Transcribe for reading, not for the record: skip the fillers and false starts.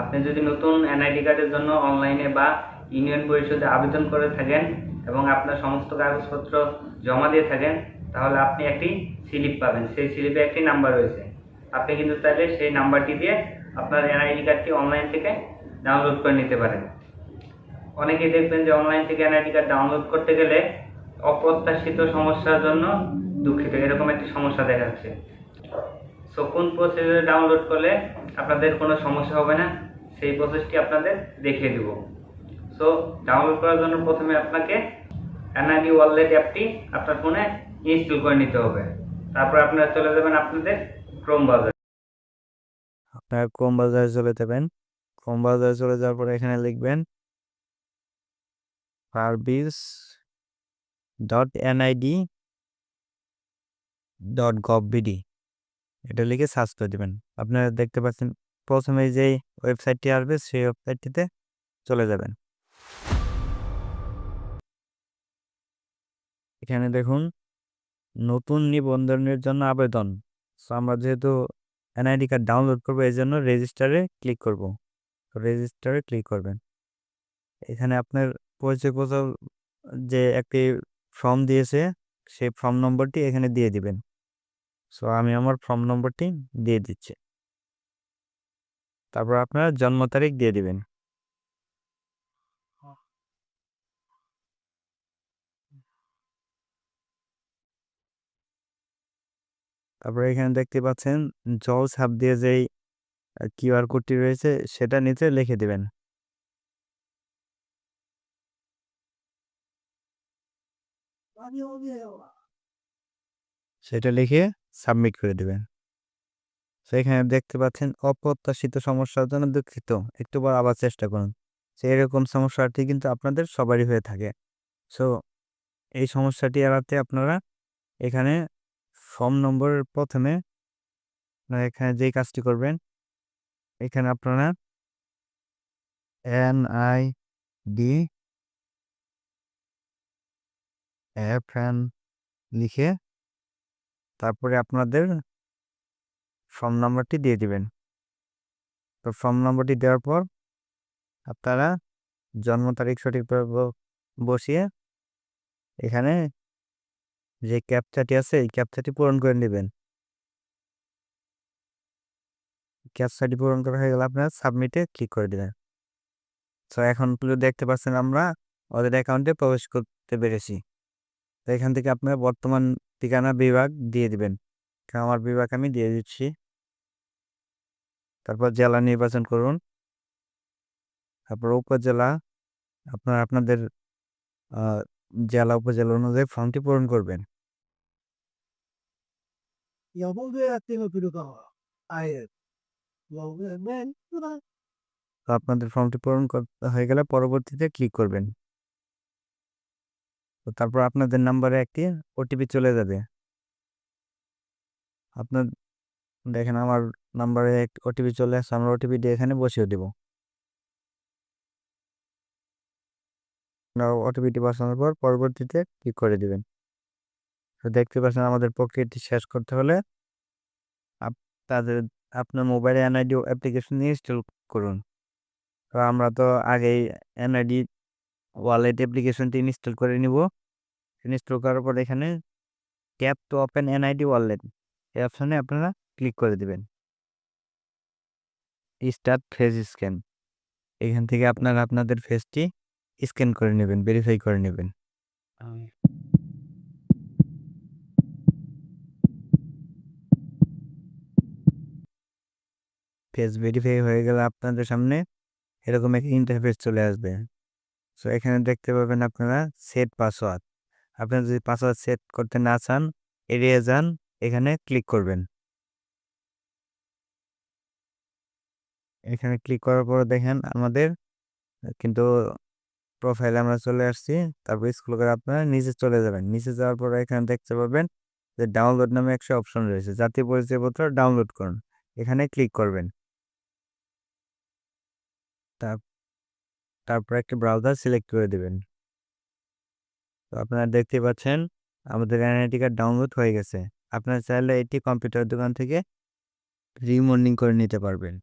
আপনি যদি নতুন এনআইডি কার্ডের জন্য অনলাইনে বা ইউনিয়ন পরিষদে আবেদন করে থাকেন এবং আপনার সমস্ত কাগজপত্র জমা দিয়ে থাকেন, তাহলে আপনি একটি স্লিপ পাবেন। সেই স্লিপে একটি নাম্বার রয়েছে। আপনি কিন্তু চাইলে সেই নাম্বারটি দিয়ে আপনার এনআইডি কার্ডটি অনলাইন থেকে ডাউনলোড করে নিতে পারেন। অনেকেই দেখবেন যে অনলাইন থেকে এনআইডি কার্ড ডাউনলোড করতে গেলে অপ্রত্যাশিত সমস্যার জন্য দুঃখিত, এরকম একটি সমস্যা দেখাচ্ছে। সো কোন প্রসেসে ডাউনলোড করলে আপনাদের কোনো সমস্যা হবে না, সেই প্রসেসটি আপনাদের দেখিয়ে দেব। সো ডাউনলোড করার জন্য প্রথমে আপনাকে এনআইডি ওয়ালেট অ্যাপটি আপনার ফোনে ইনস্টল করে নিতে হবে। তারপর আপনারা চলে যাবেন আপনাদের ক্রোম ব্রাউজারে। আপনারা ক্রোম ব্রাউজারে চলে যাবেন। ক্রোম ব্রাউজারে চলে যাওয়ার পরে এখানে লিখবেন service.nid.gov.bd, এটা লিখে সার্চ করে দেবেন। আপনারা দেখতে পাচ্ছেন প্রথমে যেই ওয়েবসাইটটি আসবে সেই ওয়েবসাইটটিতে চলে যাবেন। এখানে দেখুন নতুন নিবন্ধনের জন্য আবেদন। সো আমরা যেহেতু এনআইডি কার্ড ডাউনলোড করবো এই জন্য রেজিস্টারে ক্লিক করব। তো রেজিস্টারে ক্লিক করবেন। এখানে আপনার পরিচয়পত্র যে একটি ফর্ম দিয়েছে সেই ফর্ম নম্বরটি এখানে দিয়ে দিবেন। সো আমি আমার ফর্ম নম্বরটি দিয়ে দিচ্ছি। তারপর আপনার জন্ম তারিখ দিয়ে দিবেন। তারপরে এখানে দেখতে পাচ্ছেন জলস হাব দিয়ে যেই কিউআর কোডটি রয়েছে সেটা নিচে লিখে দিবেন। সেটা লিখে সাবমিট করে দিবেন। সেখানে দেখতে পাচ্ছেন অপ্রত্যাশিত সমস্যার জন্য দুঃখিত, একটু পর আবার চেষ্টা করুন। সে এরকম সমস্যাটি কিন্তু আপনাদের সবারই হয়ে থাকে। সো এই সমস্যাটি এড়াতে আপনারা এখানে ফর্ম নম্বরের প্রথমে এখানে যেই কাজটি করবেন, এখানে আপনারা NIDFN লিখে তারপরে আপনাদের ফর্ম নম্বরটি দিয়ে দিবেন। তো ফর্ম নম্বরটি দেওয়ার পর আপনারা জন্ম তারিখ সঠিকভাবে বসিয়ে এখানে যে ক্যাপচাটি আছে এই ক্যাপচাটি পূরণ করে নেবেন। ক্যাপচাটি পূরণ করা হয়ে গেলে আপনারা সাবমিটে ক্লিক করে দেবেন। তো এখন দেখতে পাচ্ছেন আমরা ওদের অ্যাকাউন্টে প্রবেশ করতে পেরেছি। তো এখান থেকে আপনারা বর্তমান ঠিকানা বিভাগ দিয়ে দিবেন। আমার বিভাগ আমি দিয়ে দিচ্ছি। তারপর জেলা নির্বাচন করুন। তারপর উপজেলা আপনাদের জেলা উপজেলা অনুযায়ী ফর্মটি পূরণ করবেন। তো আপনাদের ফর্মটি পূরণ করতে হয়ে গেলে পরবর্তীতে ক্লিক করবেন। তো তারপর আপনাদের নাম্বারে একটি ওটিপি চলে যাবে। আপনার দেখেন আমার নাম্বারে একটি ওটিপি চলে আসছে, আমরা ওটিপিটি এখানে বসিয়ে দেব। ওটিপিটি বসানোর পর পরবর্তীতে ক্লিক করে দিবেন। তো দেখতে পাচ্ছেন আমাদের প্রক্রিয়াটি শেষ করতে হলে তাদের আপনার মোবাইলে এনআইডি অ্যাপ্লিকেশন ইনস্টল করুন। তো আমরা তো আগেই এনআইডি ওয়ালেট অ্যাপ্লিকেশনটি ইনস্টল করে নিব। ইনস্টল করার পর এখানে tap to open NID wallet এই অপশনে আপনারা ক্লিক করে দিবেন। স্টার্ট ফেস স্ক্যান, এখান থেকে আপনারা আপনাদের ফেসটি স্ক্যান করে নেবেন, ভেরিফাই করে নেবেন। ফেস ভেরিফাই হয়ে গেলে আপনাদের সামনে এরকম একটা ইন্টারফেস চলে আসবে। সো এখানে দেখতে পাবেন আপনারা সেট পাসওয়ার্ড। আপনারা যদি পাসওয়ার্ড সেট করতে না চান এড়িয়ে যান, এখানে ক্লিক করবেন। এখানে ক্লিক করার পর দেখেন আমাদের কিন্তু প্রোফাইলে আমরা চলে আসছি। তারপর স্ক্রল করে আপনারা নিচে চলে যাবেন। নিচে যাওয়ার পর এখানে দেখতে পাবেন যে ডাউনলোড নামে একটা অপশন রয়েছে, জাতীয় পরিচয়পত্র ডাউনলোড করুন, এখানে ক্লিক করবেন। তারপর একটা ব্রাউজার সিলেক্ট করে দেবেন। তো আপনারা দেখতে পাচ্ছেন আমাদের এনআইডি কার্ড ডাউনলোড হয়ে গেছে। আপনারা চাইলে এটি কম্পিউটার দোকান থেকে রিমন্ডিং করে নিতে পারবেন।